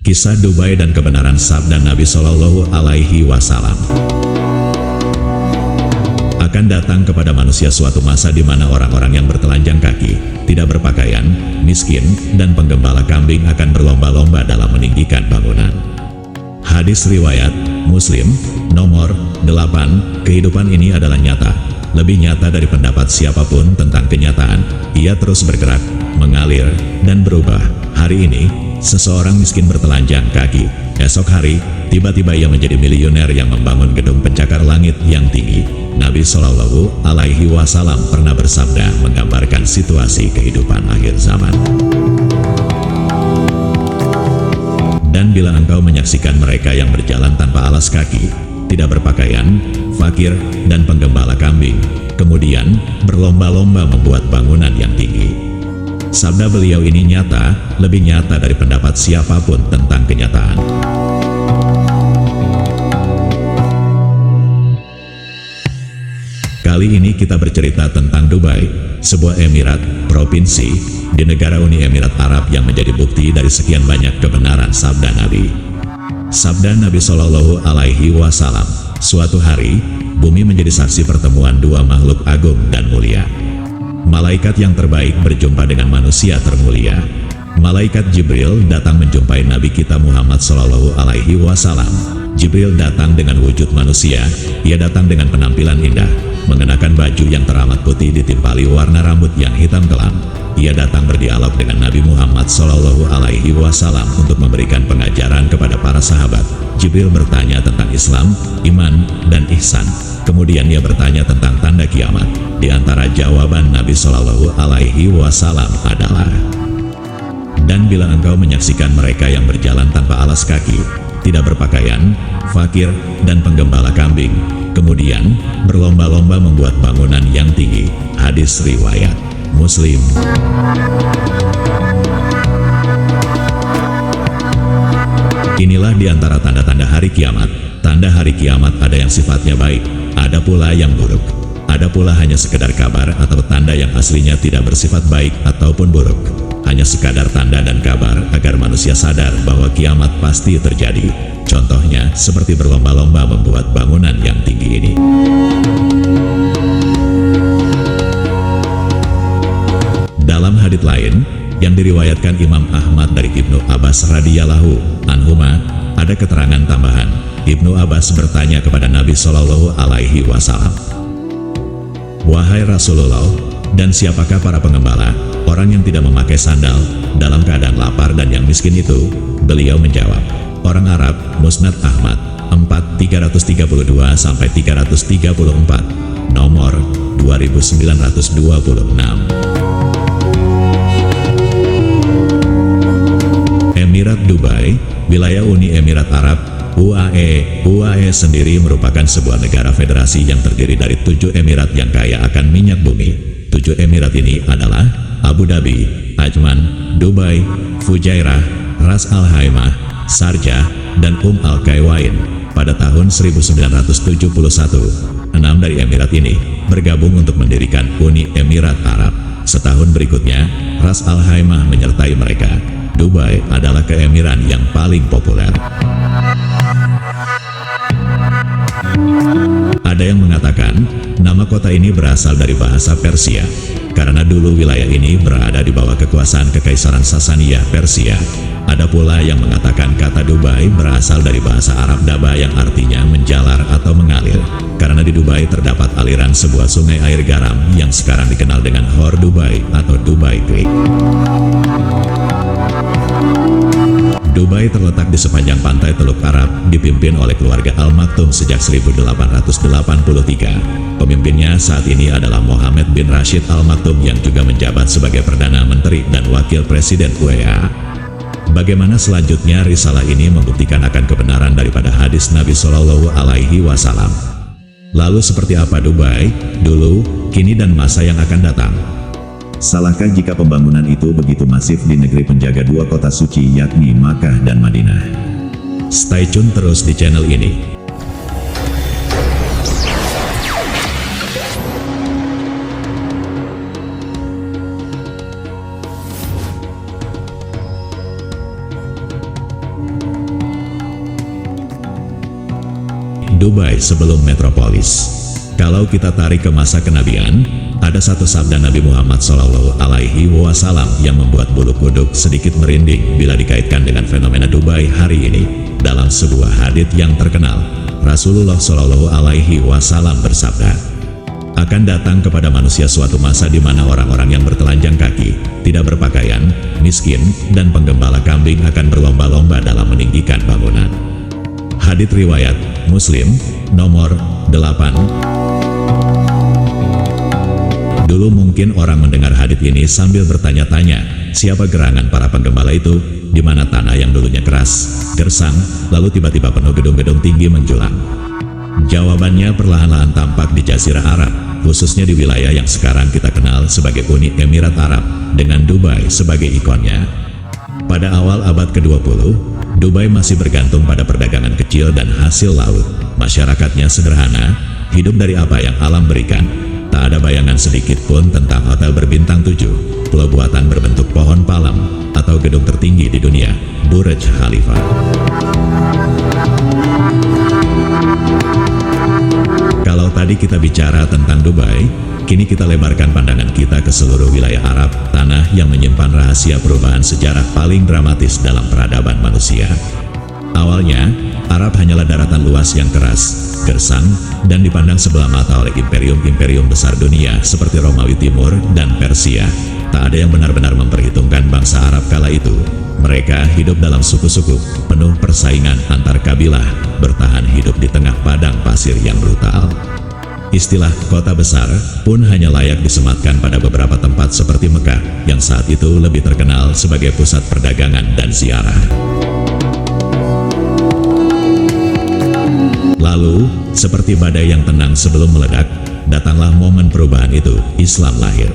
Kisah Dubai dan kebenaran sabda Nabi Shallallahu Alaihi Wasallam. Akan datang kepada manusia suatu masa di mana orang-orang yang bertelanjang kaki, tidak berpakaian, miskin, dan penggembala kambing akan berlomba-lomba dalam meninggikan bangunan. Hadis riwayat Muslim, nomor 8. Kehidupan ini adalah nyata, lebih nyata dari pendapat siapapun tentang kenyataan. Ia terus bergerak, mengalir, dan berubah. Hari ini, seseorang miskin bertelanjang kaki. Esok hari, tiba-tiba ia menjadi miliuner yang membangun gedung pencakar langit yang tinggi. Nabi Shallallahu Alaihi Wasallam pernah bersabda menggambarkan situasi kehidupan akhir zaman. Dan bila engkau menyaksikan mereka yang berjalan tanpa alas kaki, tidak berpakaian, fakir, dan penggembala kambing, kemudian berlomba-lomba membuat bangunan yang tinggi. Sabda beliau ini nyata, lebih nyata dari pendapat siapapun tentang kenyataan. Kali ini kita bercerita tentang Dubai, sebuah emirat, provinsi, di negara Uni Emirat Arab yang menjadi bukti dari sekian banyak kebenaran sabda Nabi. Sabda Nabi Shallallahu Alaihi Wasallam, suatu hari, bumi menjadi saksi pertemuan dua makhluk agung dan mulia. Malaikat yang terbaik berjumpa dengan manusia termulia. Malaikat Jibril datang menjumpai Nabi kita Muhammad Shallallahu Alaihi Wasallam. Jibril datang dengan wujud manusia. Ia datang dengan penampilan indah, mengenakan baju yang teramat putih ditimpali warna rambut yang hitam kelam. Ia datang berdialog dengan Nabi Muhammad Shallallahu Alaihi Wasallam untuk memberikan pengajaran kepada para sahabat. Jibril bertanya tentang Islam, iman, dan ihsan. Kemudian ia bertanya tentang tanda kiamat. Di antara jawaban Nabi Shallallahu Alaihi Wasallam adalah, dan bila engkau menyaksikan mereka yang berjalan tanpa alas kaki, tidak berpakaian, fakir, dan penggembala kambing, kemudian berlomba-lomba membuat bangunan yang tinggi. Hadis riwayat Muslim. Inilah di antara tanda-tanda hari kiamat. Tanda hari kiamat ada yang sifatnya baik, ada pula yang buruk. Ada pula hanya sekedar kabar atau tanda yang aslinya tidak bersifat baik ataupun buruk. Hanya sekadar tanda dan kabar agar manusia sadar bahwa kiamat pasti terjadi. Contohnya seperti berlomba-lomba membuat bangunan yang tinggi ini. Dalam hadits lain yang diriwayatkan Imam Ahmad dari Ibnu Abbas radhiyallahu anhuma, ada keterangan tambahan. Ibnu Abbas bertanya kepada Nabi Shallallahu Alaihi Wasallam, "Wahai Rasulullah, dan siapakah para pengembala, orang yang tidak memakai sandal, dalam keadaan lapar dan yang miskin itu?" Beliau menjawab, "Orang Arab." Musnad Ahmad 4.332-334, nomor 2926. Emirat Dubai, wilayah Uni Emirat Arab, UAE. UAE sendiri merupakan sebuah negara federasi yang terdiri dari 7 emirat yang kaya akan minyak bumi. 7 emirat ini adalah Abu Dhabi, Ajman, Dubai, Fujairah, Ras Al Khaimah, Sharjah, dan Al Qawain. Pada tahun 1971, 6 dari emirat ini bergabung untuk mendirikan Uni Emirat Arab. Setahun berikutnya, Ras Al Khaimah menyertai mereka. Dubai adalah keemiran yang paling populer. Ada yang mengatakan nama kota ini berasal dari bahasa Persia, karena dulu wilayah ini berada di bawah kekuasaan Kekaisaran Sasaniyah Persia. Ada pula yang mengatakan kata Dubai berasal dari bahasa Arab Daba yang artinya menjalar atau mengalir, karena di Dubai terdapat aliran sebuah sungai air garam yang sekarang dikenal dengan Khor Dubai atau Dubai Creek. Dubai terletak di sepanjang pantai Teluk Arab, dipimpin oleh keluarga Al Maktoum sejak 1883. Pemimpinnya saat ini adalah Mohammed bin Rashid Al Maktoum yang juga menjabat sebagai Perdana Menteri dan Wakil Presiden UEA. Bagaimana selanjutnya risalah ini membuktikan akan kebenaran daripada hadis Nabi Shallallahu Alaihi Wasallam. Lalu seperti apa Dubai, dulu, kini dan masa yang akan datang? Salahkah jika pembangunan itu begitu masif di negeri penjaga 2 kota suci yakni Makkah dan Madinah? Stay tune terus di channel ini. Dubai sebelum metropolis. Kalau kita tarik ke masa kenabian, ada satu sabda Nabi Muhammad SAW yang membuat bulu kuduk sedikit merinding bila dikaitkan dengan fenomena Dubai hari ini. Dalam sebuah hadits yang terkenal, Rasulullah SAW bersabda, akan datang kepada manusia suatu masa di mana orang-orang yang bertelanjang kaki, tidak berpakaian, miskin, dan penggembala kambing akan berlomba-lomba dalam meninggikan bangunan. Hadits riwayat Muslim, nomor 8. Dulu mungkin orang mendengar hadits ini sambil bertanya-tanya, siapa gerangan para penggembala itu, di mana tanah yang dulunya keras, gersang, lalu tiba-tiba penuh gedung-gedung tinggi menjulang. Jawabannya perlahan-lahan tampak di Jazirah Arab, khususnya di wilayah yang sekarang kita kenal sebagai Uni Emirat Arab, dengan Dubai sebagai ikonnya. Pada awal abad ke-20, Dubai masih bergantung pada perdagangan kecil dan hasil laut. Masyarakatnya sederhana, hidup dari apa yang alam berikan. Tak ada bayangan sedikit pun tentang hotel berbintang 7, pulau buatan berbentuk pohon palem, atau gedung tertinggi di dunia, Burj Khalifa. Kalau tadi kita bicara tentang Dubai, kini kita lebarkan pandangan kita ke seluruh wilayah Arab, tanah yang menyimpan rahasia perubahan sejarah paling dramatis dalam peradaban manusia. Awalnya, Arab hanyalah daratan luas yang keras, gersang, dan dipandang sebelah mata oleh imperium-imperium besar dunia seperti Romawi Timur dan Persia. Tak ada yang benar-benar memperhitungkan bangsa Arab kala itu. Mereka hidup dalam suku-suku, penuh persaingan antar kabilah, bertahan hidup di tengah padang pasir yang brutal. Istilah kota besar pun hanya layak disematkan pada beberapa tempat seperti Mekah, yang saat itu lebih terkenal sebagai pusat perdagangan dan ziarah. Lalu, seperti badai yang tenang sebelum meledak, datanglah momen perubahan itu, Islam lahir.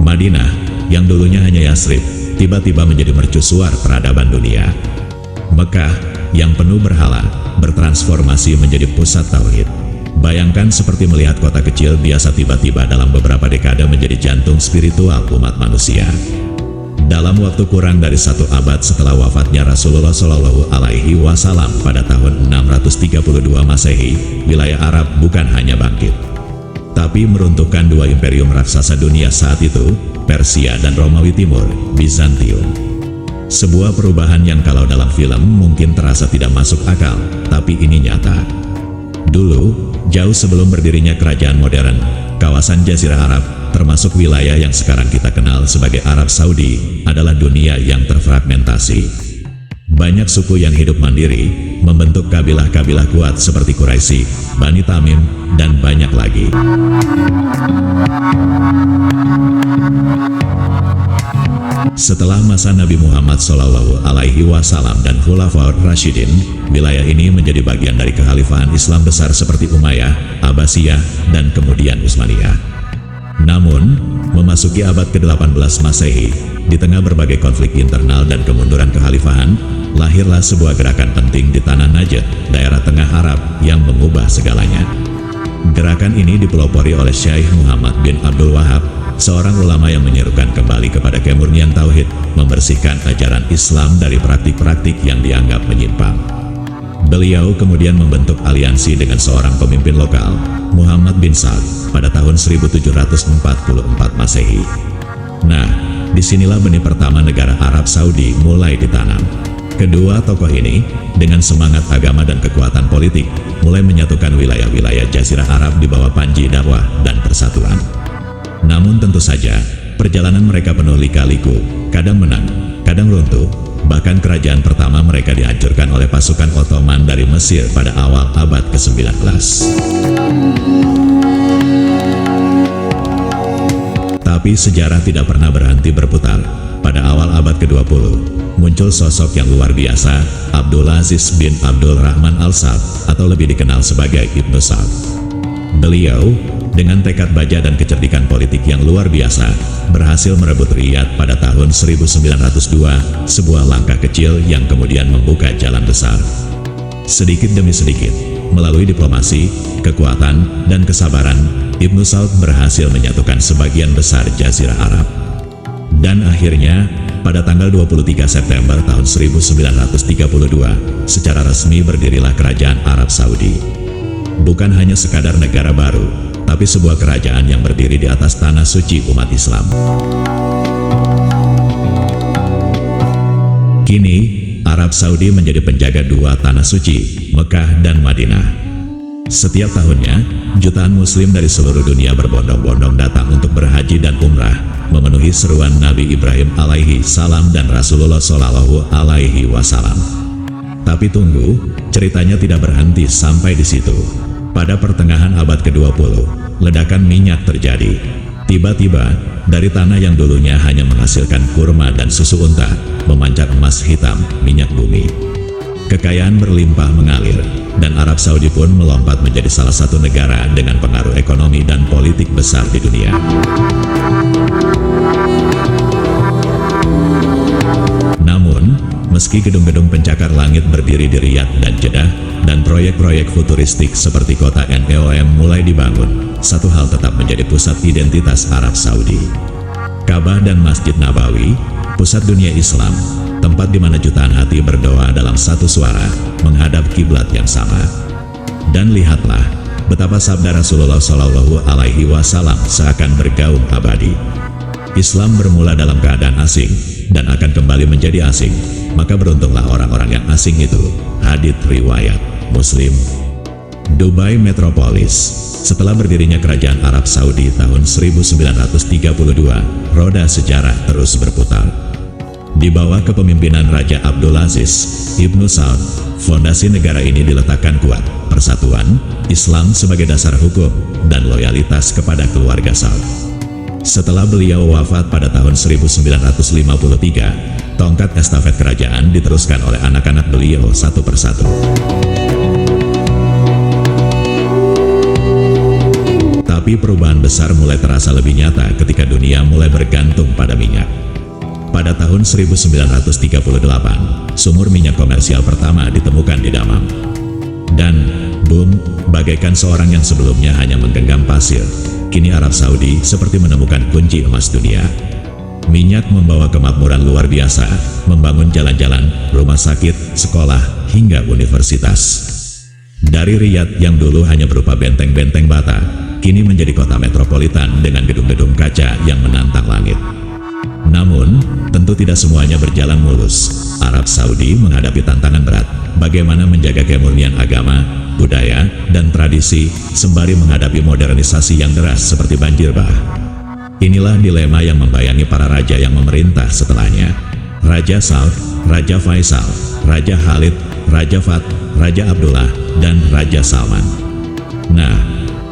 Madinah, yang dulunya hanya Yasrib, tiba-tiba menjadi mercusuar peradaban dunia. Mekah, yang penuh berhala, bertransformasi menjadi pusat tauhid. Bayangkan seperti melihat kota kecil biasa tiba-tiba dalam beberapa dekade menjadi jantung spiritual umat manusia. Dalam waktu kurang dari 1 abad setelah wafatnya Rasulullah SAW pada tahun 632 Masehi, wilayah Arab bukan hanya bangkit, tapi meruntuhkan dua imperium raksasa dunia saat itu, Persia dan Romawi Timur, Bizantium. Sebuah perubahan yang kalau dalam film mungkin terasa tidak masuk akal, tapi ini nyata. Dulu, jauh sebelum berdirinya kerajaan modern, kawasan Jazirah Arab, termasuk wilayah yang sekarang kita kenal sebagai Arab Saudi, adalah dunia yang terfragmentasi. Banyak suku yang hidup mandiri, membentuk kabilah-kabilah kuat seperti Quraisy, Bani Tamim, dan banyak lagi. Setelah masa Nabi Muhammad SAW dan Khulafaur Rasyidin, wilayah ini menjadi bagian dari kekhalifahan Islam besar seperti Umayyah, Abbasiyah, dan kemudian Utsmaniyah. Namun, memasuki abad ke-18 Masehi, di tengah berbagai konflik internal dan kemunduran kekhalifahan, lahirlah sebuah gerakan penting di tanah Najd, daerah tengah Arab, yang mengubah segalanya. Gerakan ini dipelopori oleh Syekh Muhammad bin Abdul Wahab, seorang ulama yang menyerukan kembali kepada kemurnian tauhid, membersihkan ajaran Islam dari praktik-praktik yang dianggap menyimpang. Beliau kemudian membentuk aliansi dengan seorang pemimpin lokal, Muhammad bin Sa'd, pada tahun 1744 Masehi. Nah, disinilah benih pertama negara Arab Saudi mulai ditanam. Kedua tokoh ini, dengan semangat agama dan kekuatan politik, mulai menyatukan wilayah-wilayah Jazirah Arab di bawah panji dakwah dan persatuan. Namun tentu saja, perjalanan mereka penuh lika-liku, kadang menang, kadang runtuh. Bahkan kerajaan pertama mereka dihancurkan oleh pasukan Ottoman dari Mesir pada awal abad ke-19. Tapi sejarah tidak pernah berhenti berputar. Pada awal abad ke-20, muncul sosok yang luar biasa, Abdul Aziz bin Abdul Rahman Al-Sa'd, atau lebih dikenal sebagai Ibnu Sa'd. Beliau, dengan tekad baja dan kecerdikan politik yang luar biasa, berhasil merebut Riyadh pada tahun 1902, sebuah langkah kecil yang kemudian membuka jalan besar. Sedikit demi sedikit, melalui diplomasi, kekuatan, dan kesabaran, Ibnu Sa'd berhasil menyatukan sebagian besar Jazirah Arab. Dan akhirnya, pada tanggal 23 September tahun 1932, secara resmi berdirilah Kerajaan Arab Saudi. Bukan hanya sekadar negara baru, tapi sebuah kerajaan yang berdiri di atas tanah suci umat Islam. Kini, Arab Saudi menjadi penjaga dua tanah suci, Mekah dan Madinah. Setiap tahunnya, jutaan muslim dari seluruh dunia berbondong-bondong datang untuk berhaji dan umrah, memenuhi seruan Nabi Ibrahim alaihi salam dan Rasulullah Shallallahu alaihi wasallam. Tapi tunggu, ceritanya tidak berhenti sampai di situ. Pada pertengahan abad ke-20, ledakan minyak terjadi. Tiba-tiba, dari tanah yang dulunya hanya menghasilkan kurma dan susu unta, memancar emas hitam, minyak bumi. Kekayaan berlimpah mengalir, dan Arab Saudi pun melompat menjadi salah satu negara dengan pengaruh ekonomi dan politik besar di dunia. Namun, meski gedung-gedung pencakar langit berdiri di Riyadh dan Jeddah, dan proyek-proyek futuristik seperti kota NEOM mulai dibangun, satu hal tetap menjadi pusat identitas Arab Saudi. Ka'bah dan Masjid Nabawi, pusat dunia Islam, tempat di mana jutaan hati berdoa dalam satu suara, menghadap kiblat yang sama. Dan lihatlah, betapa sabda Rasulullah Shallallahu alaihi wasallam seakan bergaung abadi. Islam bermula dalam keadaan asing, dan akan kembali menjadi asing, maka beruntunglah orang-orang yang asing itu. Hadits riwayat Muslim. Dubai Metropolis. Setelah berdirinya kerajaan Arab Saudi tahun 1932, roda sejarah terus berputar. Di bawah kepemimpinan Raja Abdulaziz Ibnu Saud, fondasi negara ini diletakkan kuat, persatuan, Islam sebagai dasar hukum, dan loyalitas kepada keluarga Saud. Setelah beliau wafat pada tahun 1953, tongkat estafet kerajaan diteruskan oleh anak-anak beliau satu persatu. Tapi perubahan besar mulai terasa lebih nyata ketika dunia mulai bergantung pada minyak. Pada tahun 1938, sumur minyak komersial pertama ditemukan di Damam. Dan, boom, bagaikan seorang yang sebelumnya hanya menggenggam pasir, kini Arab Saudi seperti menemukan kunci emas dunia. Minyak membawa kemakmuran luar biasa, membangun jalan-jalan, rumah sakit, sekolah, hingga universitas. Dari Riyadh yang dulu hanya berupa benteng-benteng bata, kini menjadi kota metropolitan dengan gedung-gedung kaca yang menantang langit. Namun, tentu tidak semuanya berjalan mulus. Arab Saudi menghadapi tantangan berat, bagaimana menjaga kemurnian agama, budaya, dan tradisi, sembari menghadapi modernisasi yang deras seperti banjir bah. Inilah dilema yang membayangi para raja yang memerintah setelahnya. Raja Saud, Raja Faisal, Raja Khalid, Raja Fahd, Raja Abdullah, dan Raja Salman. Nah,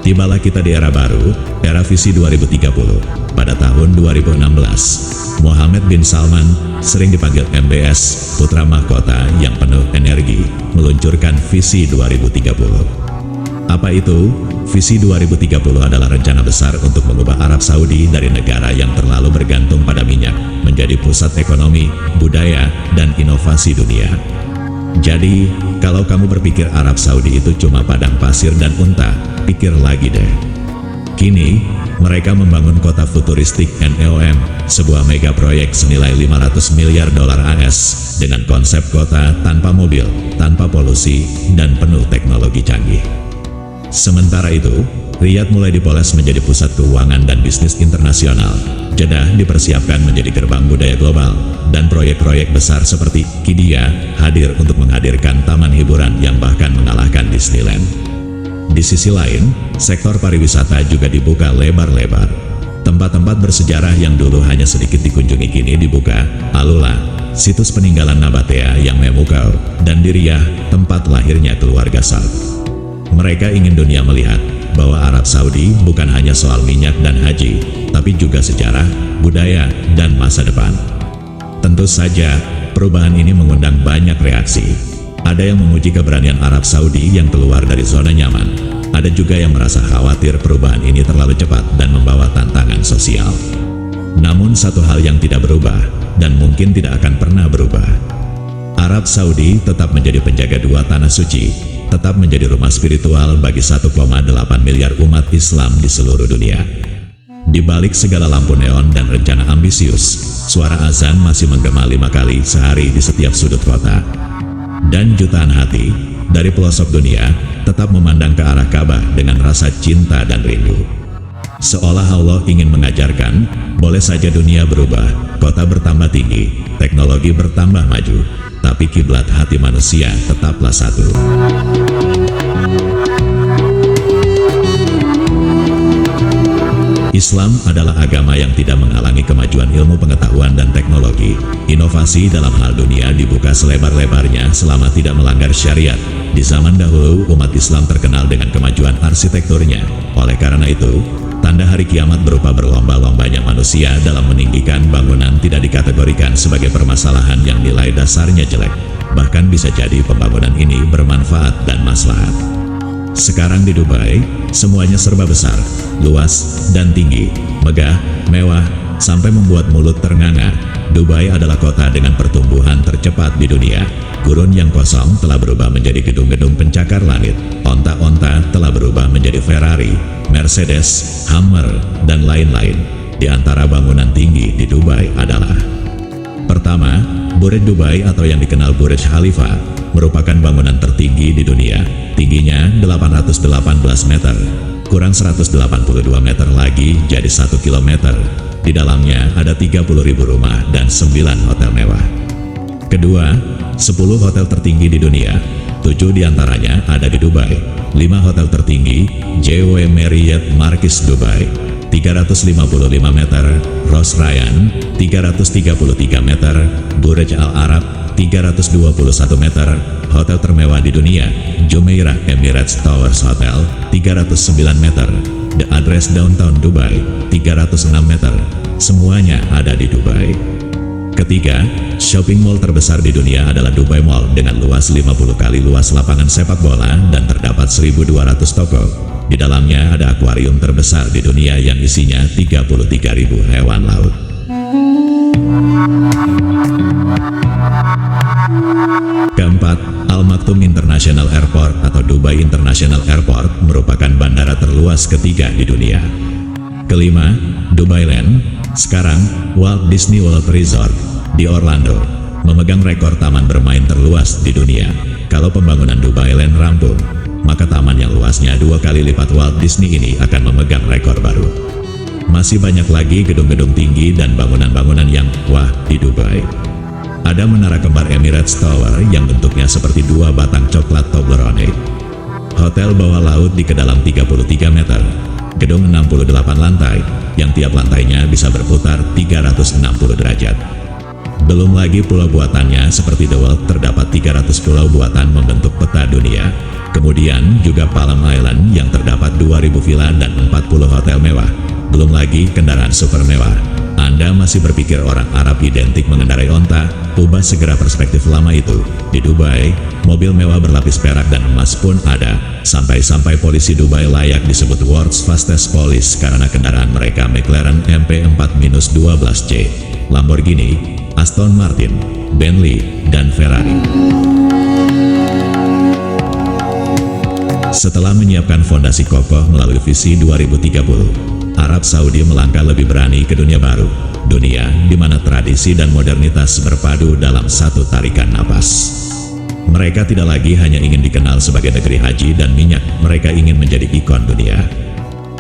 tibalah kita di era baru, era visi 2030. Pada tahun 2016, Mohammed bin Salman, sering dipanggil MBS, putra mahkota yang penuh energi, meluncurkan visi 2030. Apa itu? Visi 2030 adalah rencana besar untuk mengubah Arab Saudi dari negara yang terlalu bergantung pada minyak, menjadi pusat ekonomi, budaya, dan inovasi dunia. Jadi, kalau kamu berpikir Arab Saudi itu cuma padang pasir dan unta, pikir lagi deh. Kini, mereka membangun kota futuristik NEOM, sebuah mega proyek senilai 500 miliar dolar AS, dengan konsep kota tanpa mobil, tanpa polusi, dan penuh teknologi canggih. Sementara itu, Riyadh mulai dipoles menjadi pusat keuangan dan bisnis internasional. Jeddah dipersiapkan menjadi gerbang budaya global, dan proyek-proyek besar seperti Qiddiya hadir untuk menghadirkan taman hiburan yang bahkan mengalahkan Disneyland. Di sisi lain, sektor pariwisata juga dibuka lebar-lebar. Tempat-tempat bersejarah yang dulu hanya sedikit dikunjungi kini dibuka, Alula, situs peninggalan Nabatea yang memukau, dan di Riyadh, tempat lahirnya keluarga Saud. Mereka ingin dunia melihat bahwa Arab Saudi bukan hanya soal minyak dan haji, tapi juga sejarah, budaya, dan masa depan. Tentu saja, perubahan ini mengundang banyak reaksi. Ada yang memuji keberanian Arab Saudi yang keluar dari zona nyaman. Ada juga yang merasa khawatir perubahan ini terlalu cepat dan membawa tantangan sosial. Namun satu hal yang tidak berubah, dan mungkin tidak akan pernah berubah. Arab Saudi tetap menjadi penjaga dua tanah suci, tetap menjadi rumah spiritual bagi 1,8 miliar umat Islam di seluruh dunia. Di balik segala lampu neon dan rencana ambisius, suara azan masih menggema 5 kali sehari di setiap sudut kota. Dan jutaan hati, dari pelosok dunia, tetap memandang ke arah Ka'bah dengan rasa cinta dan rindu. Seolah Allah ingin mengajarkan, boleh saja dunia berubah, kota bertambah tinggi, teknologi bertambah maju, tapi kiblat hati manusia tetaplah satu. Islam adalah agama yang tidak menghalangi kemajuan ilmu pengetahuan dan teknologi. Inovasi dalam hal dunia dibuka selebar-lebarnya selama tidak melanggar syariat. Di zaman dahulu, umat Islam terkenal dengan kemajuan arsitekturnya. Oleh karena itu, tanda hari kiamat berupa berlomba-lombanya manusia dalam meninggikan bangunan tidak dikategorikan sebagai permasalahan yang nilai dasarnya jelek. Bahkan bisa jadi pembangunan ini bermanfaat dan maslahat. Sekarang di Dubai, semuanya serba besar, luas, dan tinggi, megah, mewah, sampai membuat mulut ternganga. Dubai adalah kota dengan pertumbuhan tercepat di dunia. Gurun yang kosong telah berubah menjadi gedung-gedung pencakar langit. Onta-onta telah berubah menjadi Ferrari, Mercedes, Hummer, dan lain-lain. Di antara bangunan tinggi di Dubai adalah: pertama, Burj Dubai atau yang dikenal Burj Khalifa, merupakan bangunan tertinggi di dunia. Tingginya 818 meter, kurang 182 meter lagi jadi 1 kilometer. Di dalamnya ada 30.000 rumah dan 9 hotel mewah. Kedua, 10 hotel tertinggi di dunia, 7 diantaranya ada di Dubai. 5 hotel tertinggi: JW Marriott Marquis Dubai, 355 meter, Ros Ryan, 333 meter, Burj Al Arab, 321 meter. Hotel termewah di dunia, Jumeirah Emirates Towers Hotel, 309 meter. The Address Downtown Dubai, 306 meter. Semuanya ada di Dubai. Ketiga, shopping mall terbesar di dunia adalah Dubai Mall dengan luas 50 kali luas lapangan sepak bola dan terdapat 1.200 toko. Di dalamnya ada akuarium terbesar di dunia yang isinya 33.000 hewan laut. Keempat, Al Maktoum International Airport atau Dubai International Airport merupakan bandara terluas ketiga di dunia. Kelima, Dubai Land, sekarang Walt Disney World Resort di Orlando, memegang rekor taman bermain terluas di dunia. Kalau pembangunan Dubai Land rampung, maka taman yang luasnya 2 kali lipat Walt Disney ini akan memegang rekor baru. Masih banyak lagi gedung-gedung tinggi dan bangunan-bangunan yang wah di Dubai. Ada menara kembar Emirates Tower yang bentuknya seperti 2 batang coklat Toblerone. Hotel bawah laut di kedalam 33 meter. Gedung 68 lantai, yang tiap lantainya bisa berputar 360 derajat. Belum lagi pulau buatannya seperti The World, terdapat 300 pulau buatan membentuk peta dunia. Kemudian juga Palm Island yang terdapat 2.000 villa dan 40 hotel mewah. Belum lagi kendaraan super mewah. Anda masih berpikir orang Arab identik mengendarai onta? Ubah segera perspektif lama itu. Di Dubai, mobil mewah berlapis perak dan emas pun ada. Sampai-sampai polisi Dubai layak disebut World's Fastest Police karena kendaraan mereka McLaren MP4-12C, Lamborghini, Aston Martin, Bentley, dan Ferrari. Setelah menyiapkan fondasi kokoh melalui visi 2030, Arab Saudi melangkah lebih berani ke dunia baru, dunia di mana tradisi dan modernitas berpadu dalam satu tarikan napas. Mereka tidak lagi hanya ingin dikenal sebagai negeri haji dan minyak, mereka ingin menjadi ikon dunia.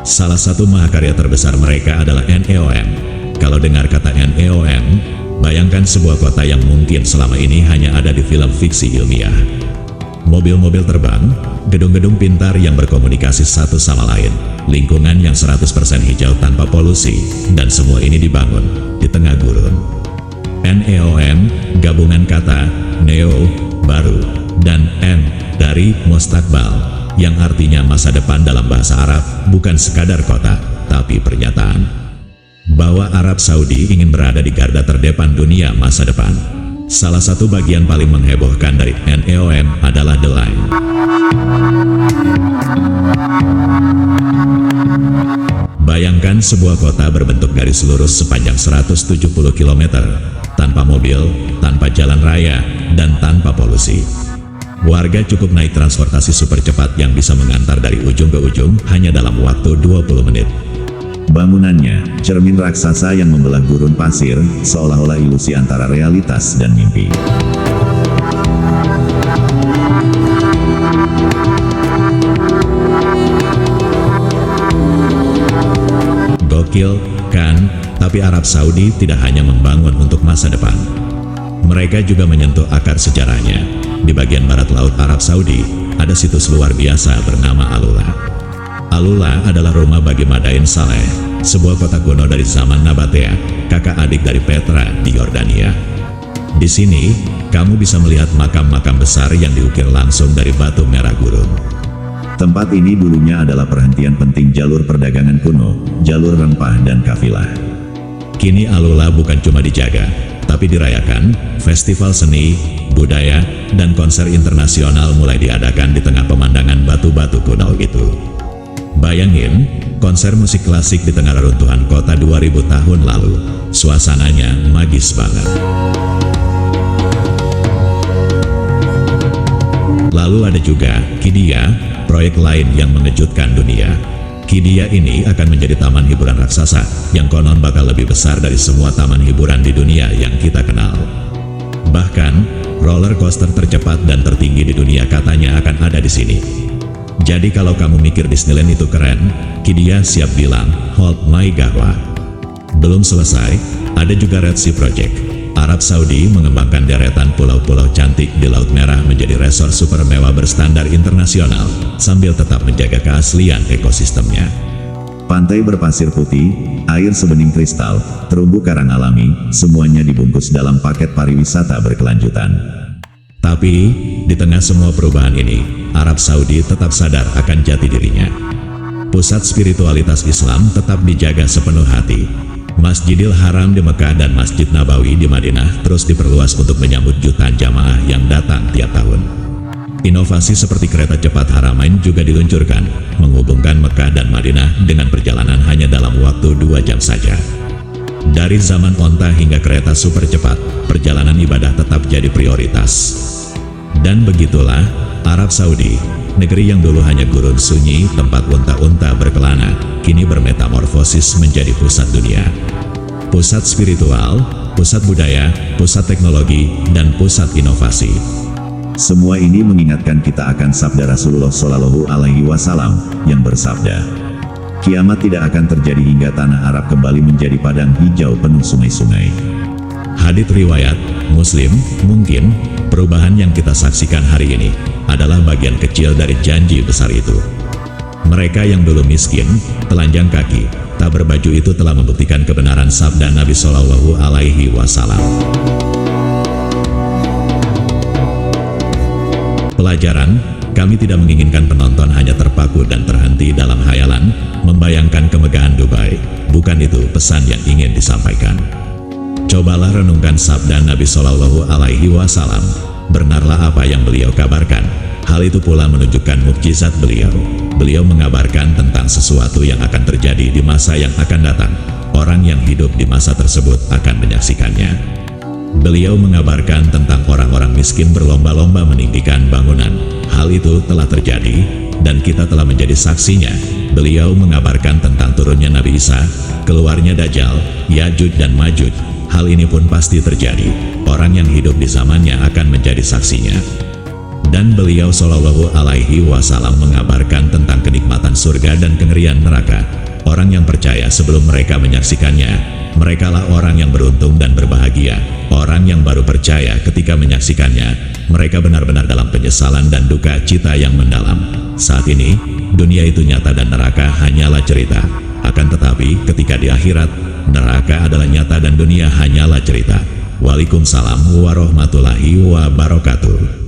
Salah satu mahakarya terbesar mereka adalah NEOM. Kalau dengar kata NEOM, bayangkan sebuah kota yang mungkin selama ini hanya ada di film fiksi ilmiah. Mobil-mobil terbang, gedung-gedung pintar yang berkomunikasi satu sama lain, lingkungan yang 100% hijau tanpa polusi, dan semua ini dibangun di tengah gurun. NEOM, gabungan kata Neo, baru, dan M, dari Mustakbal, yang artinya masa depan dalam bahasa Arab, bukan sekadar kota, tapi pernyataan bahwa Arab Saudi ingin berada di garda terdepan dunia masa depan. Salah satu bagian paling menghebohkan dari NEOM adalah The Line. Bayangkan sebuah kota berbentuk garis lurus sepanjang 170 km, tanpa mobil, tanpa jalan raya, dan tanpa polusi. Warga cukup naik transportasi super cepat yang bisa mengantar dari ujung ke ujung hanya dalam waktu 20 menit. Bangunannya, cermin raksasa yang membelah gurun pasir, seolah-olah ilusi antara realitas dan mimpi. Wakil, kan, tapi Arab Saudi tidak hanya membangun untuk masa depan. Mereka juga menyentuh akar sejarahnya. Di bagian barat laut Arab Saudi, ada situs luar biasa bernama Alula. Alula adalah rumah bagi Madain Saleh, sebuah kota kuno dari zaman Nabatea, kakak adik dari Petra di Yordania. Di sini, kamu bisa melihat makam-makam besar yang diukir langsung dari batu merah gurun. Tempat ini dulunya adalah perhentian penting jalur perdagangan kuno, jalur rempah dan kafilah. Kini Alula bukan cuma dijaga, tapi dirayakan. Festival seni, budaya, dan konser internasional mulai diadakan di tengah pemandangan batu-batu kuno itu. Bayangin, konser musik klasik di tengah reruntuhan kota 2000 tahun lalu. Suasananya magis banget. Lalu ada juga Qiddiya, proyek lain yang mengejutkan dunia. Qiddiya ini akan menjadi taman hiburan raksasa yang konon bakal lebih besar dari semua taman hiburan di dunia yang kita kenal. Bahkan, roller coaster tercepat dan tertinggi di dunia katanya akan ada di sini. Jadi kalau kamu mikir Disneyland itu keren, Qiddiya siap bilang, hold my gahwa. Belum selesai, ada juga Red Sea Project. Arab Saudi mengembangkan deretan pulau-pulau cantik di Laut Merah menjadi resort super mewah berstandar internasional, sambil tetap menjaga keaslian ekosistemnya. Pantai berpasir putih, air sebening kristal, terumbu karang alami, semuanya dibungkus dalam paket pariwisata berkelanjutan. Tapi, di tengah semua perubahan ini, Arab Saudi tetap sadar akan jati dirinya. Pusat spiritualitas Islam tetap dijaga sepenuh hati. Masjidil Haram di Mekah dan Masjid Nabawi di Madinah terus diperluas untuk menyambut jutaan jamaah yang datang tiap tahun. Inovasi seperti kereta cepat Haramain juga diluncurkan, menghubungkan Mekah dan Madinah dengan perjalanan hanya dalam waktu 2 jam saja. Dari zaman onta hingga kereta super cepat, perjalanan ibadah tetap jadi prioritas. Dan begitulah, Arab Saudi, negeri yang dulu hanya gurun sunyi, tempat unta-unta berkelana, kini bermetamorfosis menjadi pusat dunia. Pusat spiritual, pusat budaya, pusat teknologi, dan pusat inovasi. Semua ini mengingatkan kita akan sabda Rasulullah Shallallahu Alaihi Wasallam yang bersabda, kiamat tidak akan terjadi hingga tanah Arab kembali menjadi padang hijau penuh sungai-sungai. Hadits riwayat Muslim. Mungkin perubahan yang kita saksikan hari ini adalah bagian kecil dari janji besar itu. Mereka yang dulu miskin, telanjang kaki, tak berbaju itu telah membuktikan kebenaran sabda Nabi Shallallahu Alaihi Wasallam. Pelajaran, kami tidak menginginkan penonton hanya terpaku dan terhenti dalam hayalan, membayangkan kemegahan Dubai. Bukan itu pesan yang ingin disampaikan. Cobalah renungkan sabda Nabi Shallallahu Alaihi Wasallam. Benarlah apa yang beliau kabarkan. Hal itu pula menunjukkan mukjizat beliau. Beliau mengabarkan tentang sesuatu yang akan terjadi di masa yang akan datang. Orang yang hidup di masa tersebut akan menyaksikannya. Beliau mengabarkan tentang orang-orang miskin berlomba-lomba meninggikan bangunan. Hal itu telah terjadi, dan kita telah menjadi saksinya. Beliau mengabarkan tentang turunnya Nabi Isa, keluarnya Dajjal, Yajuj dan Majuj. Hal ini pun pasti terjadi. Orang yang hidup di zamannya akan menjadi saksinya. Dan beliau Shallallahu Alaihi Wasallam mengabarkan tentang kenikmatan surga dan kengerian neraka. Orang yang percaya sebelum mereka menyaksikannya, merekalah orang yang beruntung dan berbahagia. Orang yang baru percaya ketika menyaksikannya, mereka benar-benar dalam penyesalan dan duka cita yang mendalam. Saat ini, dunia itu nyata dan neraka hanyalah cerita. Akan tetapi, ketika di akhirat, neraka adalah nyata dan dunia hanyalah cerita. Waalaikumsalam warahmatullahi wabarakatuh.